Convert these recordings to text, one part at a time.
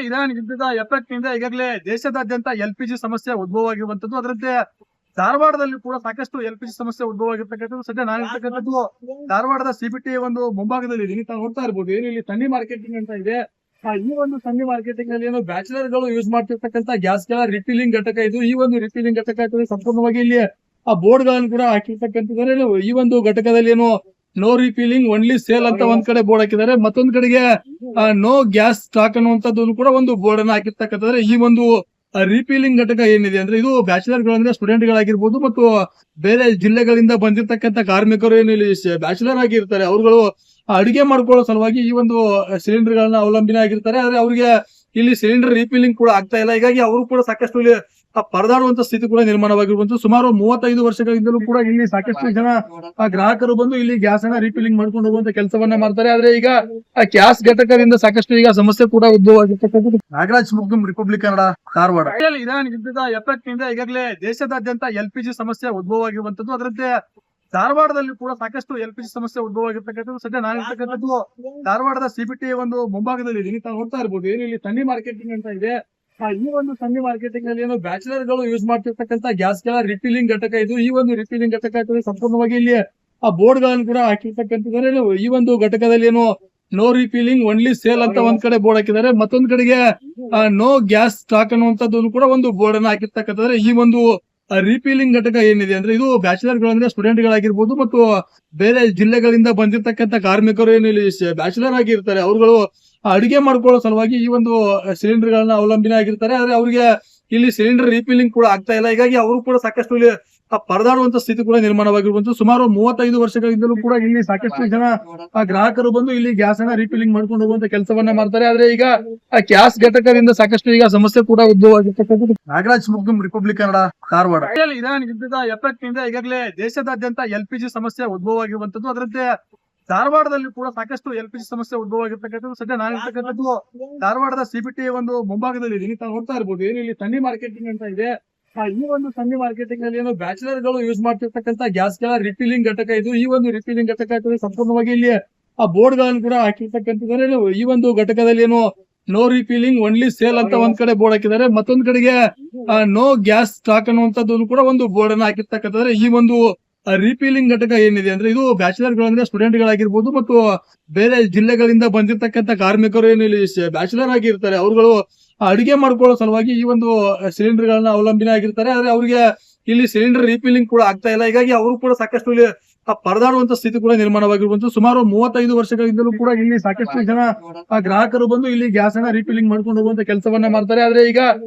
Iran ಯುದ್ಧದ effect ನಿಂದ ಈಗಾಗಲೇ ದೇಶದಾದ್ಯಂತ ಎಲ್ಪಿಜಿ ಸಮಸ್ಯೆ ಉದ್ಭವ ಆಗಿರುವಂತದ್ದು. ಅದರಂತೆ ಧಾರವಾಡದಲ್ಲಿ ಕೂಡ ಸಾಕಷ್ಟು ಎಲ್ಪಿಜಿ ಸಮಸ್ಯೆ ಉದ್ಭವ ಆಗಿರ್ತಕ್ಕಂಥದ್ದು. ಸದ್ಯ ನಾನಿರ್ತಕ್ಕಂಥದ್ದು ಧಾರವಾಡದ ಸಿಬಿಟಿ ಒಂದು ಮುಂಭಾಗದಲ್ಲಿ ಇದೀನಿ. ತಾವು ನೋಡ್ತಾ ಇರ್ಬೋದು, ಏನು ಇಲ್ಲಿ ಸನ್ನಿ ಮಾರ್ಕೆಟಿಂಗ್ ಅಂತ ಇದೆ. ಈ ಒಂದು ಸನ್ನಿ ಮಾರ್ಕೆಟಿಂಗ್ ಅಲ್ಲಿ ಏನು ಬ್ಯಾಚುಲರ್ ಗಳು ಯೂಸ್ ಮಾಡ್ತಿರ್ತಕ್ಕಂಥ ಗ್ಯಾಸ್ ಗಳ ರಿಫಿಲಿಂಗ್ ಘಟಕ ಇದು. ಈ ಒಂದು ರಿಫಿಲಿಂಗ್ ಘಟಕ ಸಂಪೂರ್ಣವಾಗಿ ಇಲ್ಲಿ ಆ ಬೋರ್ಡ್ ಗಳನ್ನು ಕೂಡ ಹಾಕಿರ್ತಕ್ಕಂಥದ್ದು. ಈ ಒಂದು ಘಟಕದಲ್ಲಿ ಏನು ನೋ ರಿಫಿಲಿಂಗ್ ಓನ್ಲಿ ಸೇಲ್ ಅಂತ ಒಂದ್ ಕಡೆ ಬೋರ್ಡ್ ಹಾಕಿದ್ದಾರೆ, ಮತ್ತೊಂದ್ ಕಡೆಗೆ ನೋ ಗ್ಯಾಸ್ ಸ್ಟಾಕ್ ಅನ್ನುವಂಥದ್ದು ಕೂಡ ಒಂದು ಬೋರ್ಡ್ ಅನ್ನ ಹಾಕಿರ್ತಕ್ಕಂಥದ್ದು. ಈ ಒಂದು ರಿಫಿಲಿಂಗ್ ಘಟಕ ಏನಿದೆ ಅಂದ್ರೆ ಇದು ಬ್ಯಾಚುಲರ್ ಗಳಂದ್ರೆ ಸ್ಟೂಡೆಂಟ್ ಗಳಾಗಿರ್ಬೋದು ಮತ್ತು ಬೇರೆ ಜಿಲ್ಲೆಗಳಿಂದ ಬಂದಿರತಕ್ಕಂಥ ಕಾರ್ಮಿಕರು ಏನು ಇಲ್ಲಿ ಬ್ಯಾಚುಲರ್ ಆಗಿರ್ತಾರೆ, ಅವರುಗಳು ಅಡಿಗೆ ಮಾಡ್ಕೊಳ್ಳೋ ಸಲುವಾಗಿ ಈ ಒಂದು ಸಿಲಿಂಡರ್ ಗಳನ್ನ ಅವಲಂಬನೆ ಆಗಿರ್ತಾರೆ. ಆದ್ರೆ ಅವ್ರಿಗೆ ಇಲ್ಲಿ ಸಿಲಿಂಡರ್ ರೀಫಿಲಿಂಗ್ ಕೂಡ ಆಗ್ತಾ ಇಲ್ಲ. ಹೀಗಾಗಿ ಅವರು ಕೂಡ ಸಾಕಷ್ಟು ಇಲ್ಲಿ ಪರದಾಡುವಂತ ಸ್ಥಿತಿ ಕೂಡ ನಿರ್ಮಾಣವಾಗಿರುವಂತ. ಸುಮಾರು 35 ವರ್ಷಗಳಿಂದಲೂ ಕೂಡ ಇಲ್ಲಿ ಸಾಕಷ್ಟು ಜನ ಗ್ರಾಹಕರು ಬಂದು ಇಲ್ಲಿ ಗ್ಯಾಸ್ ಅನ್ನ ರೀಫಿಲಿಂಗ್ ಮಾಡ್ಕೊಂಡು ಹೋಗುವಂತ ಕೆಲಸವನ್ನ ಮಾಡ್ತಾರೆ. ಆದ್ರೆ ಈಗ ಆ ಗ್ಯಾಸ್ ಘಟಕದಿಂದ ಸಾಕಷ್ಟು ಈಗ ಸಮಸ್ಯೆ ಕೂಡ ಉದ್ಭವ ಆಗಿರ್ತಕ್ಕಂಥದ್ದು. ನಾಗರಾಜ್ ಮುಗ್ದುಂ, ರಿಪಬ್ಲಿಕ್ ಕನ್ನಡ, ಧಾರವಾಡ. ಇರಾನ್ ಯುದ್ಧದ ಎಫೆಕ್ಟ್ ನಿಂದ ಈಗಾಗಲೇ ದೇಶದಾದ್ಯಂತ ಎಲ್ಪಿಜಿ ಸಮಸ್ಯೆ ಉದ್ಭವ ಆಗಿರುವಂತದ್ದು. ಅದರಂತೆ ಧಾರವಾಡದಲ್ಲಿ ಕೂಡ ಸಾಕಷ್ಟು ಎಲ್ಪಿಜಿ ಸಮಸ್ಯೆ ಉದ್ಭವ ಆಗಿರ್ತಕ್ಕಂಥದ್ದು. ಸದ್ಯ ನಾನಿರ್ತಕ್ಕಂಥದ್ದು ಧಾರವಾಡದ ಸಿಬಿಟಿ ಒಂದು ಮುಂಭಾಗದಲ್ಲಿ ಇದೀನಿ. ತಾವು ನೋಡ್ತಾ ಇರ್ಬೋದು, ಏನು ಇಲ್ಲಿ ಸನ್ನಿ ಮಾರ್ಕೆಟಿಂಗ್ ಅಂತ ಇದೆ. ಈ ಒಂದು ಸನ್ನಿ ಮಾರ್ಕೆಟಿಂಗ್ ಅಲ್ಲಿ ಏನು ಬ್ಯಾಚುಲರ್ ಗಳು ಯೂಸ್ ಮಾಡ್ತಿರ್ತಕ್ಕಂಥ ಗ್ಯಾಸ್ ಗಳ ರಿಫಿಲಿಂಗ್ ಘಟಕ ಇದು. ಈ ಒಂದು ರಿಫಿಲಿಂಗ್ ಘಟಕ ಸಂಪೂರ್ಣವಾಗಿ ಇಲ್ಲಿ ಆ ಬೋರ್ಡ್ ಗಳನ್ನು ಕೂಡ ಹಾಕಿರ್ತಕ್ಕಂಥದ್ದು. ಈ ಒಂದು ಘಟಕದಲ್ಲಿ ಏನು ನೋ ರಿಫಿಲಿಂಗ್ ಓನ್ಲಿ ಸೇಲ್ ಅಂತ ಒಂದ್ ಕಡೆ ಬೋರ್ಡ್ ಹಾಕಿದ್ದಾರೆ, ಮತ್ತೊಂದ್ ಕಡೆಗೆ ನೋ ಗ್ಯಾಸ್ ಸ್ಟಾಕ್ ಅನ್ನುವಂಥದ್ದು ಕೂಡ ಒಂದು ಬೋರ್ಡ್ ಅನ್ನ ಹಾಕಿರ್ತಕ್ಕಂಥದ್ದು. ಈ ಒಂದು ರಿಫಿಲಿಂಗ್ ಘಟಕ ಏನಿದೆ ಅಂದ್ರೆ ಇದು ಬ್ಯಾಚುಲರ್ ಗಳಂದ್ರೆ ಸ್ಟೂಡೆಂಟ್ ಗಳಾಗಿರ್ಬೋದು ಮತ್ತು ಬೇರೆ ಜಿಲ್ಲೆಗಳಿಂದ ಬಂದಿರತಕ್ಕಂಥ ಕಾರ್ಮಿಕರು ಏನು ಇಲ್ಲಿ ಬ್ಯಾಚುಲರ್ ಆಗಿರ್ತಾರೆ, ಅವರುಗಳು ಅಡಿಗೆ ಮಾಡ್ಕೊಳ್ಳೋ ಸಲುವಾಗಿ ಈ ಒಂದು ಸಿಲಿಂಡರ್ ಗಳನ್ನ ಅವಲಂಬನೆ ಆಗಿರ್ತಾರೆ. ಆದ್ರೆ ಅವ್ರಿಗೆ ಇಲ್ಲಿ ಸಿಲಿಂಡರ್ ರೀಫಿಲಿಂಗ್ ಕೂಡ ಆಗ್ತಾ ಇಲ್ಲ. ಹೀಗಾಗಿ ಅವರು ಕೂಡ ಸಾಕಷ್ಟು ಇಲ್ಲಿ ಪರದಾಡುವಂತ ಸ್ಥಿತಿ ಕೂಡ ನಿರ್ಮಾಣವಾಗಿರುವಂತ. ಸುಮಾರು 35 ವರ್ಷಗಳಿಂದಲೂ ಕೂಡ ಇಲ್ಲಿ ಸಾಕಷ್ಟು ಜನ ಗ್ರಾಹಕರು ಬಂದು ಇಲ್ಲಿ ಗ್ಯಾಸ್ ಅನ್ನ ರೀಫಿಲಿಂಗ್ ಮಾಡ್ಕೊಂಡು ಹೋಗುವಂತ ಕೆಲಸವನ್ನ ಮಾಡ್ತಾರೆ. ಆದ್ರೆ ಈಗ ಆ ಗ್ಯಾಸ್ ಘಟಕದಿಂದ ಸಾಕಷ್ಟು ಈಗ ಸಮಸ್ಯೆ ಕೂಡ ಉದ್ಭವ ಆಗಿರ್ತಕ್ಕಂಥದ್ದು. ನಾಗರಾಜ್ ಮುಗ್ದುಂ, ರಿಪಬ್ಲಿಕ್ ಕನ್ನಡ, ಧಾರವಾಡ. ಇರಾನ್ ಯುದ್ಧದ ಎಫೆಕ್ಟ್ ನಿಂದ ಈಗಾಗಲೇ ದೇಶದಾದ್ಯಂತ ಎಲ್ಪಿಜಿ ಸಮಸ್ಯೆ ಉದ್ಭವ ಆಗಿರುವಂತದ್ದು. ಅದರಂತೆ ಧಾರವಾಡದಲ್ಲಿ ಕೂಡ ಸಾಕಷ್ಟು ಎಲ್ಪಿಜಿ ಸಮಸ್ಯೆ ಉದ್ಭವ ಆಗಿರ್ತಕ್ಕಂಥದ್ದು. ಸದ್ಯ ನಾನಿರ್ತಕ್ಕಂಥದ್ದು ಧಾರವಾಡದ ಸಿಬಿಟಿ ಒಂದು ಮುಂಭಾಗದಲ್ಲಿ ಇದೀನಿ. ತಾವು ನೋಡ್ತಾ ಇರ್ಬೋದು, ಏನು ಇಲ್ಲಿ ಸನ್ನಿ ಮಾರ್ಕೆಟಿಂಗ್ ಅಂತ ಇದೆ. ಈ ಒಂದು ಸನ್ನಿ ಮಾರ್ಕೆಟಿಂಗ್ ಅಲ್ಲಿ ಏನು ಬ್ಯಾಚುಲರ್ ಗಳು ಯೂಸ್ ಮಾಡ್ತಿರ್ತಕ್ಕಂಥ ಗ್ಯಾಸ್ ಗಳ ರಿಫಿಲಿಂಗ್ ಘಟಕ ಇದು. ಈ ಒಂದು ರಿಫಿಲಿಂಗ್ ಘಟಕ ಸಂಪೂರ್ಣವಾಗಿ ಇಲ್ಲಿ ಆ ಬೋರ್ಡ್ ಗಳನ್ನು ಕೂಡ ಹಾಕಿರ್ತಕ್ಕಂಥದ್ದು. ಈ ಒಂದು ಘಟಕದಲ್ಲಿ ಏನು ನೋ ರಿಫಿಲಿಂಗ್ ಓನ್ಲಿ ಸೇಲ್ ಅಂತ ಒಂದ್ ಕಡೆ ಬೋರ್ಡ್ ಹಾಕಿದ್ದಾರೆ, ಮತ್ತೊಂದ್ ಕಡೆಗೆ ನೋ ಗ್ಯಾಸ್ ಸ್ಟಾಕ್ ಅನ್ನುವಂಥದ್ದು ಕೂಡ ಒಂದು ಬೋರ್ಡ್ ಅನ್ನ ಹಾಕಿರ್ತಕ್ಕಂಥದ್ದು. ಈ ಒಂದು ರಿಫಿಲಿಂಗ್ ಘಟಕ ಏನಿದೆ ಅಂದ್ರೆ ಇದು ಬ್ಯಾಚುಲರ್ ಗಳಂದ್ರೆ ಸ್ಟೂಡೆಂಟ್ ಗಳಾಗಿರ್ಬೋದು ಮತ್ತು ಬೇರೆ ಜಿಲ್ಲೆಗಳಿಂದ ಬಂದಿರತಕ್ಕಂಥ ಕಾರ್ಮಿಕರು ಏನು ಇಲ್ಲಿ ಬ್ಯಾಚುಲರ್ ಆಗಿರ್ತಾರೆ, ಅವರುಗಳು ಅಡಿಗೆ ಮಾಡ್ಕೊಳ್ಳೋ ಸಲುವಾಗಿ ಈ ಒಂದು ಸಿಲಿಂಡರ್ ಗಳನ್ನ ಅವಲಂಬನೆ ಆಗಿರ್ತಾರೆ. ಆದ್ರೆ ಅವ್ರಿಗೆ ಇಲ್ಲಿ ಸಿಲಿಂಡರ್ ರೀಫಿಲಿಂಗ್ ಕೂಡ ಆಗ್ತಾ ಇಲ್ಲ. ಹೀಗಾಗಿ ಅವರು ಕೂಡ ಸಾಕಷ್ಟು ಇಲ್ಲಿ ಪರದಾಡುವಂತ ಸ್ಥಿತಿ ಕೂಡ ನಿರ್ಮಾಣವಾಗಿರುವಂತ. ಸುಮಾರು 35 ವರ್ಷಗಳಿಂದಲೂ ಕೂಡ ಇಲ್ಲಿ ಸಾಕಷ್ಟು ಜನ ಗ್ರಾಹಕರು ಬಂದು ಇಲ್ಲಿ ಗ್ಯಾಸ್ ಅನ್ನ ರೀಫಿಲಿಂಗ್ ಮಾಡ್ಕೊಂಡು ಹೋಗುವಂತ ಕೆಲಸವನ್ನ ಮಾಡ್ತಾರೆ. ಆದ್ರೆ ಈಗ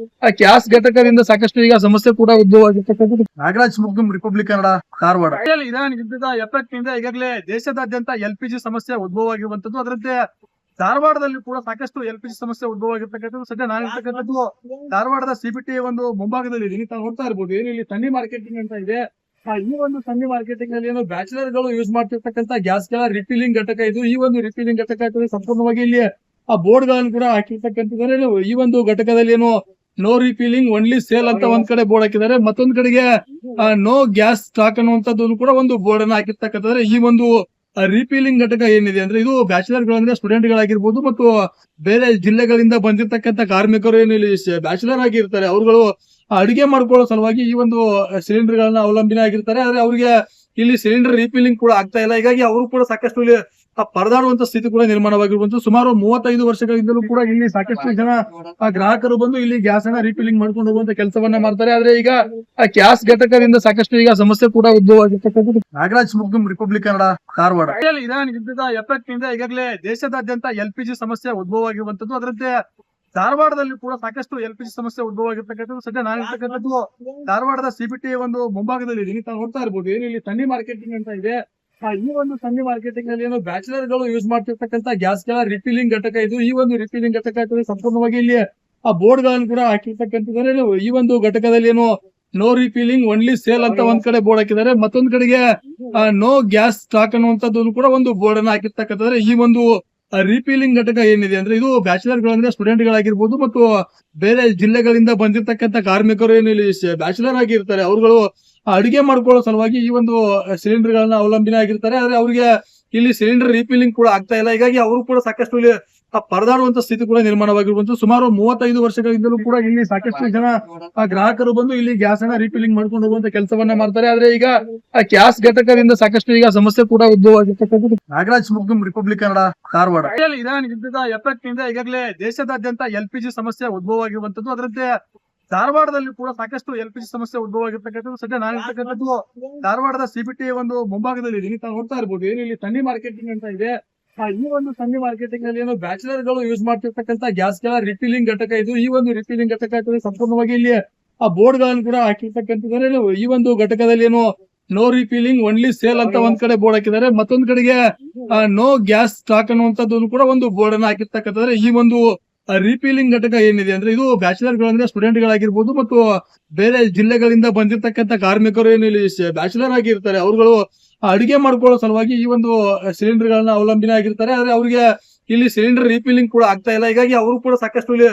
ಆ ಗ್ಯಾಸ್ ಘಟಕದಿಂದ ಸಾಕಷ್ಟು ಈಗ ಸಮಸ್ಯೆ ಕೂಡ ಉದ್ಭವ ಆಗಿರ್ತಕ್ಕಂಥದ್ದು. ನಾಗರಾಜ್ ಮುಗ್ದುಂ, ರಿಪಬ್ಲಿಕ್ ಕನ್ನಡ, ಧಾರವಾಡ. ಇರಾನ್ ಯುದ್ಧದ ಎಫೆಕ್ಟ್ ನಿಂದ ಈಗಾಗಲೇ ದೇಶದಾದ್ಯಂತ ಎಲ್ಪಿಜಿ ಸಮಸ್ಯೆ ಉದ್ಭವ ಆಗಿರುವಂತದ್ದು. ಅದರಂತೆ ಧಾರವಾಡದಲ್ಲಿ ಕೂಡ ಸಾಕಷ್ಟು ಎಲ್ಪಿಜಿ ಸಮಸ್ಯೆ ಉದ್ಭವ ಆಗಿರ್ತಕ್ಕಂಥದ್ದು. ಸದ್ಯ ನಾನಿರ್ತಕ್ಕಂಥದ್ದು ಧಾರವಾಡದ ಸಿಬಿಟಿ ಒಂದು ಮುಂಭಾಗದಲ್ಲಿ ಇದೀನಿ. ತಾವು ನೋಡ್ತಾ ಇರ್ಬೋದು, ಏನು ಇಲ್ಲಿ ಸನ್ನಿ ಮಾರ್ಕೆಟಿಂಗ್ ಅಂತ ಇದೆ. ಈ ಒಂದು ಸನ್ನಿ ಮಾರ್ಕೆಟಿಂಗ್ ಅಲ್ಲಿ ಏನು ಬ್ಯಾಚುಲರ್ ಗಳು ಯೂಸ್ ಮಾಡ್ತಿರ್ತಕ್ಕಂಥ ಗ್ಯಾಸ್ ಗಳ ರಿಫಿಲಿಂಗ್ ಘಟಕ ಇದು. ಈ ಒಂದು ರಿಫಿಲಿಂಗ್ ಘಟಕ ಸಂಪೂರ್ಣವಾಗಿ ಇಲ್ಲಿ ಆ ಬೋರ್ಡ್ ಗಳನ್ನು ಕೂಡ ಹಾಕಿರ್ತಕ್ಕಂಥದ್ದು. ಈ ಒಂದು ಘಟಕದಲ್ಲಿ ಏನು ನೋ ರಿಫಿಲಿಂಗ್ ಓನ್ಲಿ ಸೇಲ್ ಅಂತ ಒಂದ್ ಕಡೆ ಬೋರ್ಡ್ ಹಾಕಿದ್ದಾರೆ, ಮತ್ತೊಂದ್ ಕಡೆಗೆ ನೋ ಗ್ಯಾಸ್ ಸ್ಟಾಕ್ ಅನ್ನುವಂಥದ್ದು ಕೂಡ ಒಂದು ಬೋರ್ಡ್ ಅನ್ನ ಹಾಕಿರ್ತಕ್ಕಂಥದ್ದು. ಈ ಒಂದು ರಿಫಿಲಿಂಗ್ ಘಟಕ ಏನಿದೆ ಅಂದ್ರೆ ಇದು ಬ್ಯಾಚುಲರ್ ಗಳಂದ್ರೆ ಸ್ಟೂಡೆಂಟ್ ಗಳಾಗಿರ್ಬೋದು ಮತ್ತು ಬೇರೆ ಜಿಲ್ಲೆಗಳಿಂದ ಬಂದಿರತಕ್ಕಂಥ ಕಾರ್ಮಿಕರು ಏನು ಇಲ್ಲಿ ಬ್ಯಾಚುಲರ್ ಆಗಿರ್ತಾರೆ, ಅವರುಗಳು ಅಡಿಗೆ ಮಾಡ್ಕೊಳ್ಳೋ ಸಲುವಾಗಿ ಈ ಒಂದು ಸಿಲಿಂಡರ್ ಗಳನ್ನ ಅವಲಂಬನೆ ಆಗಿರ್ತಾರೆ. ಆದ್ರೆ ಅವ್ರಿಗೆ ಇಲ್ಲಿ ಸಿಲಿಂಡರ್ ರೀಫಿಲಿಂಗ್ ಕೂಡ ಆಗ್ತಾ ಇಲ್ಲ. ಹೀಗಾಗಿ ಅವರು ಕೂಡ ಸಾಕಷ್ಟು ಇಲ್ಲಿ ಪರದಾಡುವಂತ ಸ್ಥಿತಿ ಕೂಡ ನಿರ್ಮಾಣವಾಗಿರುವಂತ. ಸುಮಾರು 35 ವರ್ಷಗಳಿಂದಲೂ ಕೂಡ ಇಲ್ಲಿ ಸಾಕಷ್ಟು ಜನ ಗ್ರಾಹಕರು ಬಂದು ಇಲ್ಲಿ ಗ್ಯಾಸ್ ಅನ್ನ ರೀಫಿಲಿಂಗ್ ಮಾಡ್ಕೊಂಡು ಹೋಗುವಂತ ಕೆಲಸವನ್ನ ಮಾಡ್ತಾರೆ. ಆದ್ರೆ ಈಗ ಆ ಗ್ಯಾಸ್ ಘಟಕದಿಂದ ಸಾಕಷ್ಟು ಈಗ ಸಮಸ್ಯೆ ಕೂಡ ಉದ್ಭವ ಆಗಿರ್ತಕ್ಕಂಥದ್ದು. ನಾಗರಾಜ್ ಮುಗ್ದುಂ, ರಿಪಬ್ಲಿಕ್ ಕನ್ನಡ, ಧಾರವಾಡ. ಇರಾನ್ ಯುದ್ಧದ ಎಫೆಕ್ಟ್ ನಿಂದ ಈಗಾಗಲೇ ದೇಶದಾದ್ಯಂತ ಎಲ್ಪಿಜಿ ಸಮಸ್ಯೆ ಉದ್ಭವ ಆಗಿರುವಂತದ್ದು. ಅದರಂತೆ ಧಾರವಾಡದಲ್ಲಿ ಕೂಡ ಸಾಕಷ್ಟು ಎಲ್ಪಿಜಿ ಸಮಸ್ಯೆ ಉದ್ಭವ ಆಗಿರ್ತಕ್ಕಂಥದ್ದು. ಸದ್ಯ ನಾನಿರ್ತಕ್ಕಂಥದ್ದು ಧಾರವಾಡದ ಸಿಬಿಟಿ ಒಂದು ಮುಂಭಾಗದಲ್ಲಿ ಇದೀನಿ. ತಾವು ನೋಡ್ತಾ ಇರ್ಬೋದು, ಏನು ಇಲ್ಲಿ ಸನ್ನಿ ಮಾರ್ಕೆಟಿಂಗ್ ಅಂತ ಇದೆ. ಈ ಒಂದು ಸನ್ನಿ ಮಾರ್ಕೆಟಿಂಗ್ ಅಲ್ಲಿ ಏನು ಬ್ಯಾಚುಲರ್ ಗಳು ಯೂಸ್ ಮಾಡ್ತಿರ್ತಕ್ಕಂಥ ಗ್ಯಾಸ್ ಗಳ ರಿಫಿಲಿಂಗ್ ಘಟಕ ಇದು. ಈ ಒಂದು ರಿಫಿಲಿಂಗ್ ಘಟಕ ಸಂಪೂರ್ಣವಾಗಿ ಇಲ್ಲಿ ಆ ಬೋರ್ಡ್ ಗಳನ್ನು ಕೂಡ ಹಾಕಿರ್ತಕ್ಕಂಥದ್ದು. ಈ ಒಂದು ಘಟಕದಲ್ಲಿ ಏನು ನೋ ರಿಫಿಲಿಂಗ್ ಓನ್ಲಿ ಸೇಲ್ ಅಂತ ಒಂದ್ ಕಡೆ ಬೋರ್ಡ್ ಹಾಕಿದ್ದಾರೆ, ಮತ್ತೊಂದ್ ಕಡೆಗೆ ನೋ ಗ್ಯಾಸ್ ಸ್ಟಾಕ್ ಅನ್ನುವಂಥದ್ದು ಕೂಡ ಒಂದು ಬೋರ್ಡ್ ಅನ್ನ ಹಾಕಿರ್ತಕ್ಕಂಥದ್ದು. ಈ ಒಂದು ರಿಫಿಲಿಂಗ್ ಘಟಕ ಏನಿದೆ ಅಂದ್ರೆ ಇದು ಬ್ಯಾಚುಲರ್ ಗಳಂದ್ರೆ ಸ್ಟೂಡೆಂಟ್ ಗಳಾಗಿರ್ಬೋದು ಮತ್ತು ಬೇರೆ ಜಿಲ್ಲೆಗಳಿಂದ ಬಂದಿರತಕ್ಕಂಥ ಕಾರ್ಮಿಕರು ಏನು ಇಲ್ಲಿ ಬ್ಯಾಚುಲರ್ ಆಗಿರ್ತಾರೆ, ಅವರುಗಳು ಅಡಿಗೆ ಮಾಡ್ಕೊಳ್ಳೋ ಸಲುವಾಗಿ ಈ ಒಂದು ಸಿಲಿಂಡರ್ ಗಳನ್ನ ಅವಲಂಬನೆ ಆಗಿರ್ತಾರೆ. ಆದ್ರೆ ಅವ್ರಿಗೆ ಇಲ್ಲಿ ಸಿಲಿಂಡರ್ ರೀಫಿಲಿಂಗ್ ಕೂಡ ಆಗ್ತಾ ಇಲ್ಲ. ಹೀಗಾಗಿ ಅವರು ಕೂಡ ಸಾಕಷ್ಟು ಇಲ್ಲಿ ಪರದಾಡುವಂತ ಸ್ಥಿತಿ ಕೂಡ ನಿರ್ಮಾಣವಾಗಿರುವಂತದ್ದು. ಸುಮಾರು 35 ವರ್ಷಗಳಿಂದಲೂ ಕೂಡ ಇಲ್ಲಿ ಸಾಕಷ್ಟು ಜನ ಗ್ರಾಹಕರು ಬಂದು ಇಲ್ಲಿ ಗ್ಯಾಸ್ ಅನ್ನ ರೀಫಿಲಿಂಗ್ ಮಾಡ್ಕೊಂಡು ಹೋಗುವಂತ ಕೆಲಸವನ್ನ ಮಾಡ್ತಾರೆ. ಆದ್ರೆ ಈಗ ಆ ಗ್ಯಾಸ್ ಘಟಕದಿಂದ ಸಾಕಷ್ಟು ಈಗ ಸಮಸ್ಯೆ ಕೂಡ ಉದ್ಭವವಾಗಿರ್ತಕ್ಕಂಥದ್ದು. ನಾಗರಾಜ್ ಮುಗ್ಧಂ, ರಿಪಬ್ಲಿಕ್ ಕನ್ನಡ, ಧಾರವಾಡ. ಇರಾನ್ ಯುದ್ಧದ ಎಫೆಕ್ಟ್ ನಿಂದ ಈಗಾಗಲೇ ದೇಶದಾದ್ಯಂತ ಎಲ್ಪಿಜಿ ಸಮಸ್ಯೆ ಉದ್ಭವವಾಗಿರುವಂತದ್ದು. ಅದರಂತೆ ಧಾರವಾಡದಲ್ಲಿ ಕೂಡ ಸಾಕಷ್ಟು ಎಲ್ಪಿಜಿ ಸಮಸ್ಯೆ ಉದ್ಭವವಾಗಿರ್ತಕ್ಕಂಥದ್ದು. ಸದ್ಯ ನಾನಿರ್ತಕ್ಕಂಥದ್ದು ಧಾರವಾಡದ ಸಿಬಿಟಿ ಒಂದು ಮುಂಭಾಗದಲ್ಲಿ ಇದೀನಿ. ತಾವು ನೋಡ್ತಾ ಇರ್ಬೋದು, ಏನು ಇಲ್ಲಿ ಸನ್ನಿ ಮಾರ್ಕೆಟಿಂಗ್ ಅಂತ ಇದೆ. ಈ ಒಂದು ಸನ್ನಿ ಮಾರ್ಕೆಟಿಂಗ್ ಅಲ್ಲಿ ಏನು ಬ್ಯಾಚುಲರ್ ಗಳು ಯೂಸ್ ಮಾಡ್ತಿರ್ತಕ್ಕಂಥ ಗ್ಯಾಸ್ ಗಳ ರಿಫಿಲಿಂಗ್ ಘಟಕ ಇದು. ಈ ಒಂದು ರಿಫಿಲಿಂಗ್ ಘಟಕ ಸಂಪೂರ್ಣವಾಗಿ ಇಲ್ಲಿ ಆ ಬೋರ್ಡ್ ಗಳನ್ನು ಕೂಡ ಹಾಕಿರ್ತಕ್ಕಂಥದ್ದಾರೆ. ಈ ಒಂದು ಘಟಕದಲ್ಲಿ ಏನು ನೋ ರಿಫಿಲಿಂಗ್ ಓನ್ಲಿ ಸೇಲ್ ಅಂತ ಒಂದ್ ಕಡೆ ಬೋರ್ಡ್ ಹಾಕಿದ್ದಾರೆ, ಮತ್ತೊಂದ್ ಕಡೆಗೆ ನೋ ಗ್ಯಾಸ್ ಸ್ಟಾಕ್ ಅನ್ನುವಂಥದ್ದು ಕೂಡ ಒಂದು ಬೋರ್ಡ್ ಅನ್ನ ಹಾಕಿರ್ತಕ್ಕಂಥದ್ದಾರೆ. ಈ ಒಂದು ರಿಫಿಲಿಂಗ್ ಘಟಕ ಏನಿದೆ ಅಂದ್ರೆ ಇದು ಬ್ಯಾಚುಲರ್ ಗಳಂದ್ರೆ ಸ್ಟೂಡೆಂಟ್ ಗಳಾಗಿರ್ಬೋದು ಮತ್ತು ಬೇರೆ ಜಿಲ್ಲೆಗಳಿಂದ ಬಂದಿರತಕ್ಕಂತ ಕಾರ್ಮಿಕರು ಏನು ಇಲ್ಲಿ ಬ್ಯಾಚುಲರ್ ಆಗಿರ್ತಾರೆ, ಅವರುಗಳು ಅಡಿಗೆ ಮಾಡ್ಕೊಳ್ಳೋ ಸಲುವಾಗಿ ಈ ಒಂದು ಸಿಲಿಂಡರ್ ಗಳನ್ನ ಅವಲಂಬನೆ ಆಗಿರ್ತಾರೆ. ಆದ್ರೆ ಅವ್ರಿಗೆ ಇಲ್ಲಿ ಸಿಲಿಂಡರ್ ರೀಫಿಲಿಂಗ್ ಕೂಡ ಆಗ್ತಾ ಇಲ್ಲ. ಹೀಗಾಗಿ ಅವರು ಕೂಡ ಸಾಕಷ್ಟು ಇಲ್ಲಿ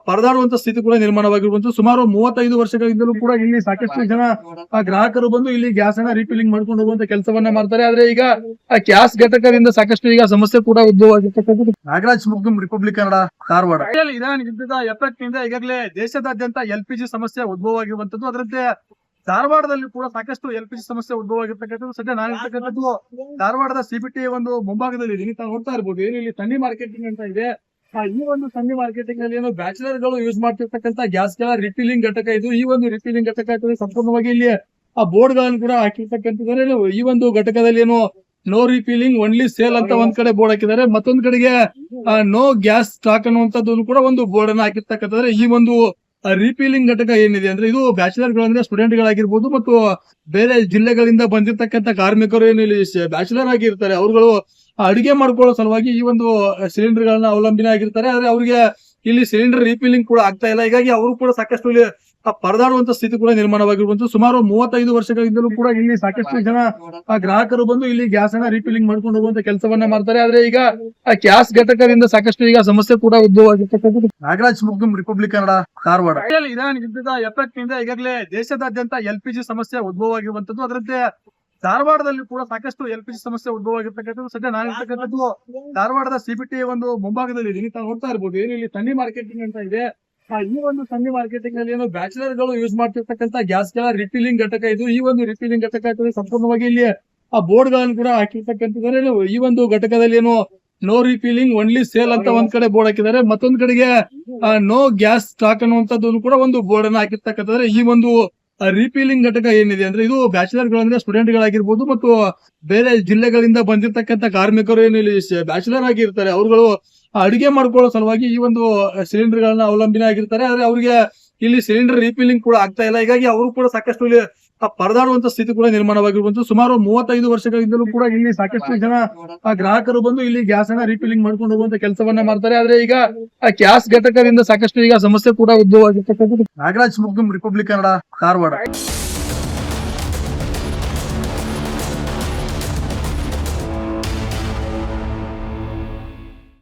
ಪರದಾಡುವಂತ ಸ್ಥಿತಿ ಕೂಡ ನಿರ್ಮಾಣವಾಗಿರುವಂತದ್ದು. ಸುಮಾರು 35 ವರ್ಷಗಳಿಂದಲೂ ಕೂಡ ಇಲ್ಲಿ ಸಾಕಷ್ಟು ಜನ ಗ್ರಾಹಕರು ಬಂದು ಇಲ್ಲಿ ಗ್ಯಾಸ್ ಅನ್ನ ರೀಫಿಲಿಂಗ್ ಮಾಡ್ಕೊಂಡು ಹೋಗುವಂತ ಕೆಲಸವನ್ನ ಮಾಡ್ತಾರೆ. ಆದ್ರೆ ಈಗ ಆ ಗ್ಯಾಸ್ ಘಟಕದಿಂದ ಸಾಕಷ್ಟು ಈಗ ಸಮಸ್ಯೆ ಕೂಡ ಉದ್ಭವವಾಗಿರ್ತಕ್ಕಂಥದ್ದು. ನಾಗರಾಜ್ ಮುಗ್ಧಂ, ರಿಪಬ್ಲಿಕ್ ಕನ್ನಡ, ಧಾರವಾಡ. ಇರಾನ್ ಯುದ್ಧದ ಎಫೆಕ್ಟ್ ನಿಂದ ಈಗಾಗಲೇ ದೇಶದಾದ್ಯಂತ ಎಲ್ಪಿಜಿ ಸಮಸ್ಯೆ ಉದ್ಭವವಾಗಿರುವಂತದ್ದು. ಅದರಂತೆ ಧಾರವಾಡದಲ್ಲಿ ಕೂಡ ಸಾಕಷ್ಟು ಎಲ್ಪಿಜಿ ಸಮಸ್ಯೆ ಉದ್ಭವವಾಗಿರ್ತಕ್ಕಂಥದ್ದು. ಸದ್ಯ ನಾನಿರ್ತಕ್ಕಂಥದ್ದು ಧಾರವಾಡದ ಸಿಬಿಟಿ ಒಂದು ಮುಂಭಾಗದಲ್ಲಿ ಇದೀನಿ. ತಾವು ನೋಡ್ತಾ ಇರ್ಬೋದು, ಏನು ಇಲ್ಲಿ ಸನ್ನಿ ಮಾರ್ಕೆಟಿಂಗ್ ಅಂತ ಇದೆ. ಈ ಒಂದು ಸನ್ನಿ ಮಾರ್ಕೆಟಿಂಗ್ ಅಲ್ಲಿ ಏನು ಬ್ಯಾಚುಲರ್ ಗಳು ಯೂಸ್ ಮಾಡ್ತಿರ್ತಕ್ಕಂಥ ಗ್ಯಾಸ್ ಗಳ ರಿಫಿಲಿಂಗ್ ಘಟಕ ಇದು. ಈ ಒಂದು ರಿಫಿಲಿಂಗ್ ಘಟಕ ಸಂಪೂರ್ಣವಾಗಿ ಇಲ್ಲಿ ಆ ಬೋರ್ಡ್ ಗಳನ್ನು ಕೂಡ ಹಾಕಿರ್ತಕ್ಕಂಥದ್ದಾರೆ. ಈ ಒಂದು ಘಟಕದಲ್ಲಿ ಏನು ನೋ ರಿಫಿಲಿಂಗ್ ಓನ್ಲಿ ಸೇಲ್ ಅಂತ ಒಂದ್ ಕಡೆ ಬೋರ್ಡ್ ಹಾಕಿದ್ದಾರೆ, ಮತ್ತೊಂದ್ ಕಡೆಗೆ ನೋ ಗ್ಯಾಸ್ ಸ್ಟಾಕ್ ಅನ್ನುವಂಥದ್ದು ಕೂಡ ಒಂದು ಬೋರ್ಡ್ ಅನ್ನ ಹಾಕಿರ್ತಕ್ಕಂಥದ್ದಾರೆ. ಈ ಒಂದು ರೀಫಿಲಿಂಗ್ ಘಟಕ ಏನಿದೆ ಅಂದ್ರೆ ಇದು ಬ್ಯಾಚುಲರ್ ಗಳಂದ್ರೆ ಸ್ಟೂಡೆಂಟ್ ಗಳಾಗಿರ್ಬೋದು ಮತ್ತು ಬೇರೆ ಜಿಲ್ಲೆಗಳಿಂದ ಬಂದಿರತಕ್ಕಂತ ಕಾರ್ಮಿಕರು ಏನು ಇಲ್ಲಿ ಬ್ಯಾಚುಲರ್ ಆಗಿರ್ತಾರೆ, ಅವರುಗಳು ಅಡಿಗೆ ಮಾಡ್ಕೊಳ್ಳೋ ಸಲುವಾಗಿ ಈ ಒಂದು ಸಿಲಿಂಡರ್ ಗಳನ್ನ ಅವಲಂಬನೆ ಆಗಿರ್ತಾರೆ. ಆದ್ರೆ ಅವ್ರಿಗೆ ಇಲ್ಲಿ ಸಿಲಿಂಡರ್ ರೀಫಿಲಿಂಗ್ ಕೂಡ ಆಗ್ತಾ ಇಲ್ಲ. ಹೀಗಾಗಿ ಅವರು ಕೂಡ ಸಾಕಷ್ಟು ಇಲ್ಲಿ ಪರದಾಡುವಂತ ಸ್ಥಿತಿ ಕೂಡ ನಿರ್ಮಾಣವಾಗಿರುವಂತದ್ದು. ಸುಮಾರು 35 ವರ್ಷಗಳಿಂದಲೂ ಕೂಡ ಇಲ್ಲಿ ಸಾಕಷ್ಟು ಜನ ಗ್ರಾಹಕರು ಬಂದು ಇಲ್ಲಿ ಗ್ಯಾಸ್ ಅನ್ನ ರೀಫಿಲಿಂಗ್ ಮಾಡ್ಕೊಂಡು ಹೋಗುವಂತ ಕೆಲಸವನ್ನ ಮಾಡ್ತಾರೆ. ಆದ್ರೆ ಈಗ ಆ ಗ್ಯಾಸ್ ಘಟಕದಿಂದ ಸಾಕಷ್ಟು ಈಗ ಸಮಸ್ಯೆ ಕೂಡ ಉದ್ಭವವಾಗಿರ್ತಕ್ಕಂಥದ್ದು. ನಾಗರಾಜ್ ಮುಗ್ಧಂ, ರಿಪಬ್ಲಿಕ್ ಕನ್ನಡ, ಧಾರವಾಡ. ಇರಾನ್ ಯುದ್ಧದ ಎಫೆಕ್ಟ್ ನಿಂದ ಈಗಾಗಲೇ ದೇಶದಾದ್ಯಂತ ಎಲ್ಪಿಜಿ ಸಮಸ್ಯೆ ಉದ್ಭವವಾಗಿರುವಂತದ್ದು. ಅದರಂತೆ ಧಾರವಾಡದಲ್ಲಿ ಕೂಡ ಸಾಕಷ್ಟು ಎಲ್ಪಿಜಿ ಸಮಸ್ಯೆ ಉದ್ಭವವಾಗಿರ್ತಕ್ಕಂಥದ್ದು. ಸದ್ಯ ನಾನಿರ್ತಕ್ಕಂಥದ್ದು ಧಾರವಾಡದ ಸಿಬಿಟಿ ಒಂದು ಮುಂಭಾಗದಲ್ಲಿ ಇದೀನಿ. ತಾವು ನೋಡ್ತಾ ಇರ್ಬೋದು, ಏನು ಇಲ್ಲಿ ಸನ್ನಿ ಮಾರ್ಕೆಟಿಂಗ್ ಅಂತ ಇದೆ. ಈ ಒಂದು ಸನ್ನಿ ಮಾರ್ಕೆಟಿಂಗ್ ಅಲ್ಲಿ ಏನು ಬ್ಯಾಚುಲರ್ ಗಳು ಯೂಸ್ ಮಾಡ್ತಿರ್ತಕ್ಕಂಥ ಗ್ಯಾಸ್ ಗಳ ರಿಫಿಲಿಂಗ್ ಘಟಕ ಇದು. ಈ ಒಂದು ರಿಫಿಲಿಂಗ್ ಘಟಕ ಸಂಪೂರ್ಣವಾಗಿ ಇಲ್ಲಿ ಆ ಬೋರ್ಡ್ ಗಳನ್ನು ಕೂಡ ಹಾಕಿರ್ತಕ್ಕಂಥದ್ದಾರೆ. ಈ ಒಂದು ಘಟಕದಲ್ಲಿ ಏನು ನೋ ರಿಫಿಲಿಂಗ್ ಓನ್ಲಿ ಸೇಲ್ ಅಂತ ಒಂದ್ ಕಡೆ ಬೋರ್ಡ್ ಹಾಕಿದ್ದಾರೆ, ಮತ್ತೊಂದ್ ಕಡೆಗೆ ನೋ ಗ್ಯಾಸ್ ಸ್ಟಾಕ್ ಅನ್ನುವಂಥದ್ದು ಕೂಡ ಒಂದು ಬೋರ್ಡ್ ಅನ್ನ ಹಾಕಿರ್ತಕ್ಕಂಥದ್ದಾರೆ. ಈ ಒಂದು ರೀಫಿಲಿಂಗ್ ಘಟಕ ಏನಿದೆ ಅಂದ್ರೆ ಇದು ಬ್ಯಾಚುಲರ್ ಗಳಂದ್ರೆ ಸ್ಟೂಡೆಂಟ್ ಗಳಾಗಿರ್ಬೋದು ಮತ್ತು ಬೇರೆ ಜಿಲ್ಲೆಗಳಿಂದ ಬಂದಿರತಕ್ಕಂತ ಕಾರ್ಮಿಕರು ಏನು ಇಲ್ಲಿ ಬ್ಯಾಚುಲರ್ ಆಗಿರ್ತಾರೆ, ಅವರುಗಳು ಅಡಿಗೆ ಮಾಡ್ಕೊಳ್ಳೋ ಸಲುವಾಗಿ ಈ ಒಂದು ಸಿಲಿಂಡರ್ ಗಳನ್ನ ಅವಲಂಬನೆ ಆಗಿರ್ತಾರೆ. ಆದ್ರೆ ಅವ್ರಿಗೆ ಇಲ್ಲಿ ಸಿಲಿಂಡರ್ ರೀಫಿಲಿಂಗ್ ಕೂಡ ಆಗ್ತಾ ಇಲ್ಲ. ಹೀಗಾಗಿ ಅವರು ಕೂಡ ಸಾಕಷ್ಟು ಇಲ್ಲಿ ಪರದಾಡುವಂತ ಸ್ಥಿತಿ ಕೂಡ ನಿರ್ಮಾಣವಾಗಿರುವಂತದ್ದು. ಸುಮಾರು 35 ವರ್ಷಗಳಿಂದಲೂ ಕೂಡ ಇಲ್ಲಿ ಸಾಕಷ್ಟು ಜನ ಗ್ರಾಹಕರು ಬಂದು ಇಲ್ಲಿ ಗ್ಯಾಸ್ ಅನ್ನ ರೀಫಿಲಿಂಗ್ ಮಾಡ್ಕೊಂಡು ಹೋಗುವಂತ ಕೆಲಸವನ್ನ ಮಾಡ್ತಾರೆ. ಆದ್ರೆ ಈಗ ಆ ಗ್ಯಾಸ್ ಘಟಕದಿಂದ ಸಾಕಷ್ಟು ಈಗ ಸಮಸ್ಯೆ ಕೂಡ ಉದ್ಭವವಾಗಿರ್ತಕ್ಕಂಥದ್ದು. ನಾಗರಾಜ್ ಮುಗ್ಧಂ, ರಿಪಬ್ಲಿಕ್ ಕನ್ನಡ, ಧಾರವಾಡ.